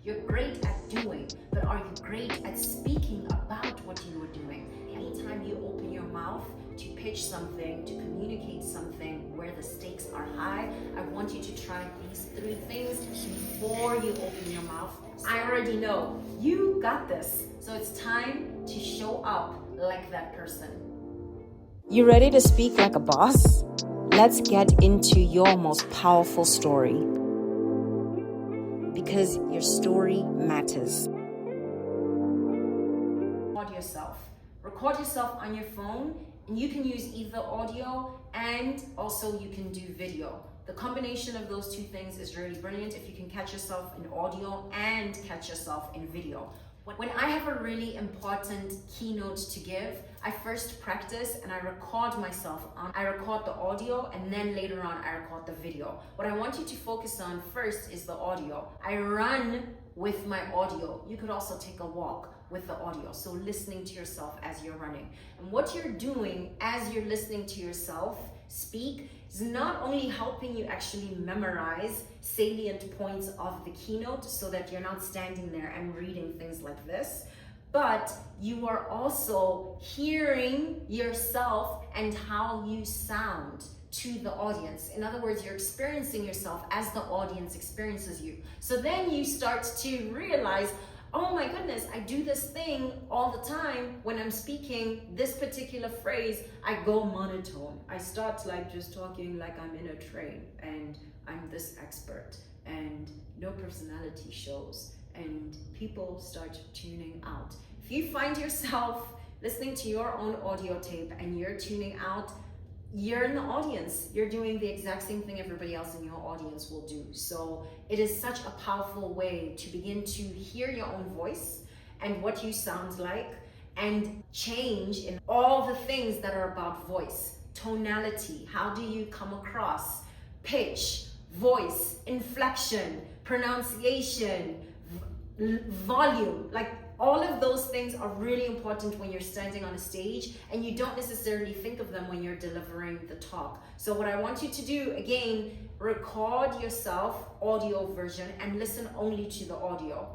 You're great at doing, but are you great at speaking about what you are doing? Anytime you open your mouth to pitch something, to communicate something where the stakes are high, I want you to try these 3 things before you open your mouth. I already know you got this. So it's time to show up like that person. You ready to speak like a boss? Let's get into your most powerful story. Because your story matters. Record yourself on your phone, and you can use either audio and also you can do video. The combination of those 2 things is really brilliant if you can catch yourself in audio and catch yourself in video. When I have a really important keynote to give, I first practice and I record myself I record the audio, and then later on I record the video. What I want you to focus on first is the audio. I run with my audio. You could also take a walk with the audio. So listening to yourself as you're running. And what you're doing as you're listening to yourself speak is not only helping you actually memorize salient points of the keynote so that you're not standing there and reading things like this, but you are also hearing yourself and how you sound to the audience. In other words, you're experiencing yourself as the audience experiences you. So then you start to realize, oh my goodness, I do this thing all the time when I'm speaking this particular phrase. I go monotone. I start like just talking like I'm in a train and I'm this expert and no personality shows and people start tuning out. If you find yourself listening to your own audio tape and you're tuning out, you're in the audience. You're doing the exact same thing everybody else in your audience will do. So it is such a powerful way to begin to hear your own voice and what you sound like, and change in all the things that are about voice. Tonality, how do you come across? Pitch, voice, inflection, pronunciation, volume, like all of those things are really important when you're standing on a stage, and you don't necessarily think of them when you're delivering the talk. So what I want you to do, again, record yourself audio version and listen only to the audio.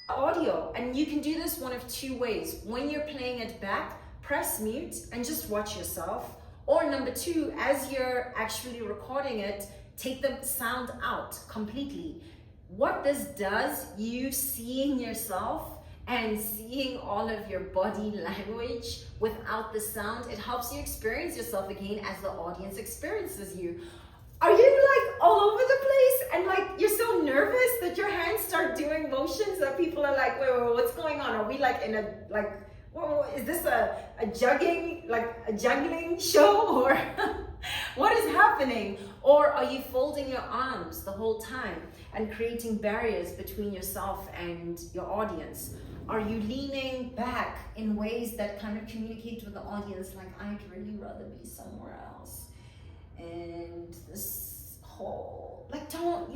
Audio, and you can do this one of 2 ways. When you're playing it back, press mute and just watch yourself. Or number 2, as you're actually recording it, take the sound out completely. What this does, you seeing yourself and seeing all of your body language without the sound, it helps you experience yourself again as the audience experiences you. Are you like all over the place and like you're so nervous that your hands start doing motions that people are like, wait, what's going on? Are we like in a like, whoa, is this a juggling show, or what is happening? Or are you folding your arms the whole time and creating barriers between yourself and your audience? Are you leaning back in ways that kind of communicate with the audience like, I'd really rather be somewhere else? And this whole, like, don't,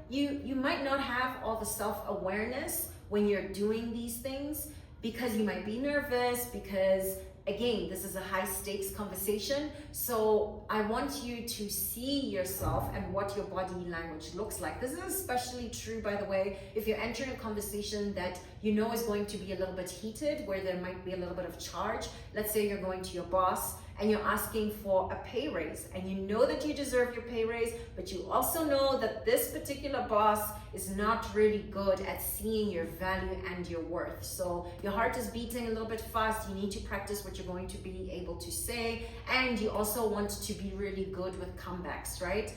you might not have all the self-awareness when you're doing these things, because you might be nervous, because again, this is a high stakes conversation. So I want you to see yourself and what your body language looks like. This is especially true, by the way, if you're entering a conversation that you know is going to be a little bit heated, where there might be a little bit of charge. Let's say you're going to your boss and you're asking for a pay raise, and you know that you deserve your pay raise, but you also know that this particular boss is not really good at seeing your value and your worth. So your heart is beating a little bit fast. You need to practice what you're going to be able to say, and you also want to be really good with comebacks, right?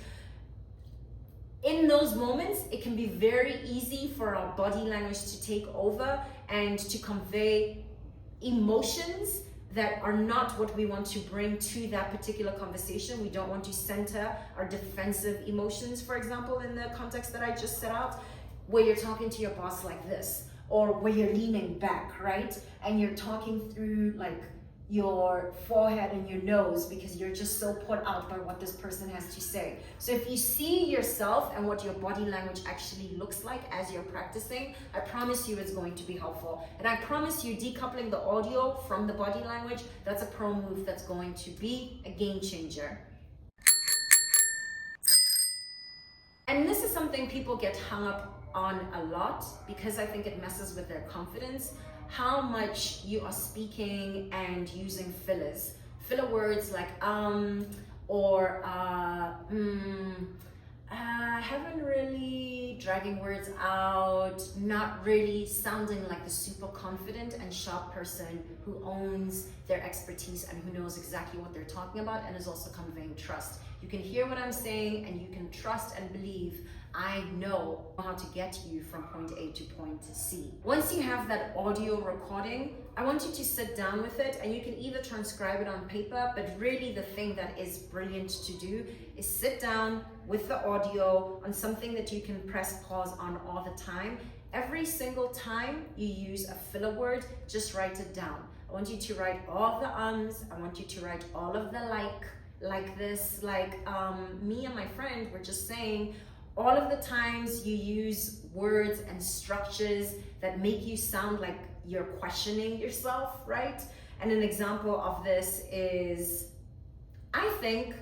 In those moments, it can be very easy for our body language to take over and to convey emotions that are not what we want to bring to that particular conversation. We don't want to center our defensive emotions, for example, in the context that I just set out, where you're talking to your boss like this, or where you're leaning back, right? And you're talking through like your forehead and your nose because you're just so put out by what this person has to say. So if you see yourself and what your body language actually looks like as you're practicing, I promise you it's going to be helpful. And I promise you, decoupling the audio from the body language, that's a pro move that's going to be a game changer. And this is something people get hung up on a lot because I think it messes with their confidence. How much you are speaking and using fillers. Filler words like or haven't really, dragging words out, not really sounding like the super confident and sharp person who owns their expertise and who knows exactly what they're talking about and is also conveying trust. You can hear what I'm saying and you can trust and believe I know how to get you from point A to point C. Once you have that audio recording, I want you to sit down with it, and you can either transcribe it on paper, but really the thing that is brilliant to do is sit down with the audio on something that you can press pause on all the time. Every single time you use a filler word, just write it down. I want you to write all of the ums, I want you to write all of the like this, me and my friend were just saying, all of the times you use words and structures that make you sound like you're questioning yourself, right? And an example of this is, I think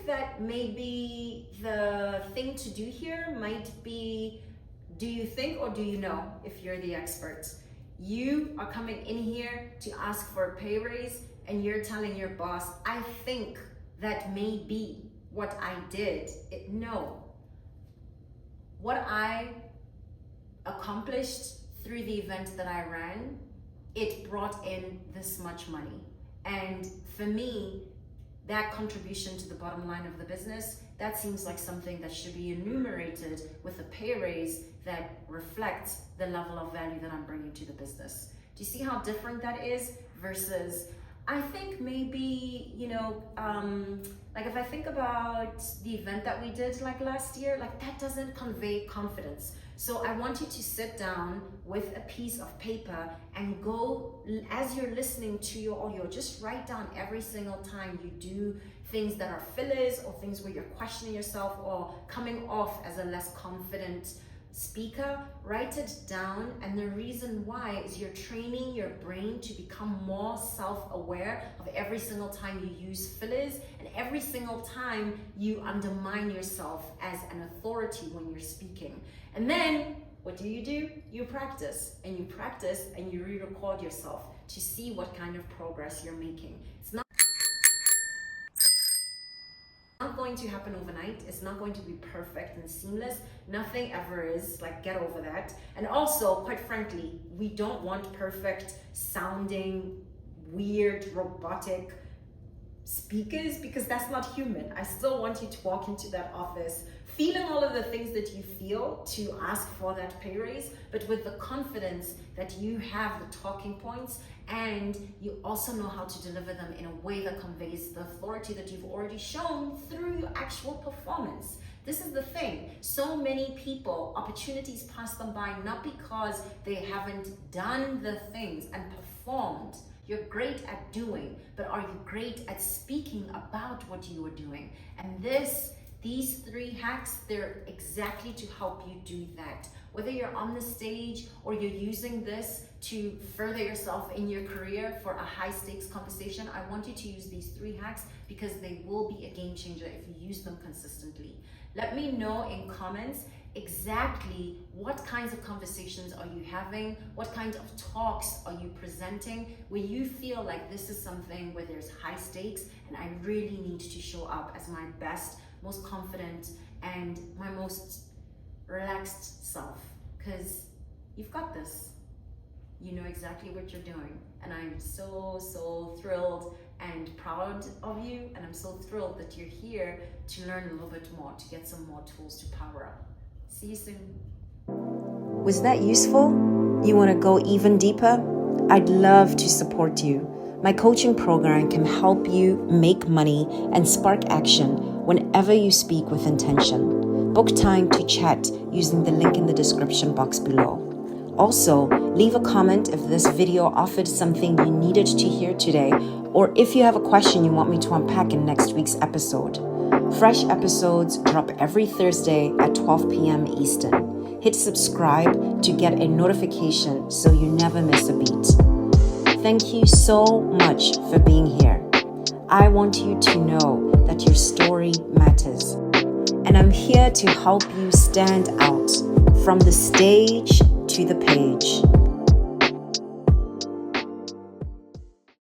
that maybe the thing to do here might be, do you think or do you know, if you're the expert? You are coming in here to ask for a pay raise and you're telling your boss, I think that may be what I did. No. What I accomplished through the event that I ran, it brought in this much money. And for me, that contribution to the bottom line of the business, that seems like something that should be enumerated with a pay raise that reflects the level of value that I'm bringing to the business. Do you see how different that is versus, I think maybe, like if I think about the event that we did like last year, like that doesn't convey confidence. So I want you to sit down with a piece of paper and go, as you're listening to your audio, just write down every single time you do things that are fillers or things where you're questioning yourself or coming off as a less confident speaker. Write it down, and the reason why is you're training your brain to become more self-aware of every single time you use fillers and every single time you undermine yourself as an authority when you're speaking. And then what do? You practice and you practice and you re-record yourself to see what kind of progress you're making. It's not going to happen overnight. It's not going to be perfect and seamless. Nothing ever is. Like, get over that. And also, quite frankly, we don't want perfect sounding, weird, robotic speakers because that's not human. I still want you to walk into that office feeling all of the things that you feel to ask for that pay raise, but with the confidence that you have the talking points and you also know how to deliver them in a way that conveys the authority that you've already shown through your actual performance. This is the thing. So many people, opportunities pass them by not because they haven't done the things and performed. You're great at doing, but are you great at speaking about what you are doing? And these 3 hacks, they're exactly to help you do that. Whether you're on the stage or you're using this to further yourself in your career for a high stakes conversation, I want you to use these 3 hacks because they will be a game changer if you use them consistently. Let me know in comments exactly what kinds of conversations are you having, what kinds of talks are you presenting, where you feel like this is something where there's high stakes and I really need to show up as my best, most confident, and my most relaxed self, because you've got this. You know exactly what you're doing, and I'm so thrilled and proud of you, and I'm so thrilled that you're here to learn a little bit more, to get some more tools to power up. See you soon. Was that useful? You want to go even deeper? I'd love to support you. My coaching program can help you make money and spark action whenever you speak with intention. Book time to chat using the link in the description box below. Also, leave a comment if this video offered something you needed to hear today, or if you have a question you want me to unpack in next week's episode. Fresh episodes drop every Thursday at 12 p.m. Eastern. Hit subscribe to get a notification so you never miss a beat. Thank you so much for being here. I want you to know that your story matters. and I'm here to help you stand out from the stage to the page.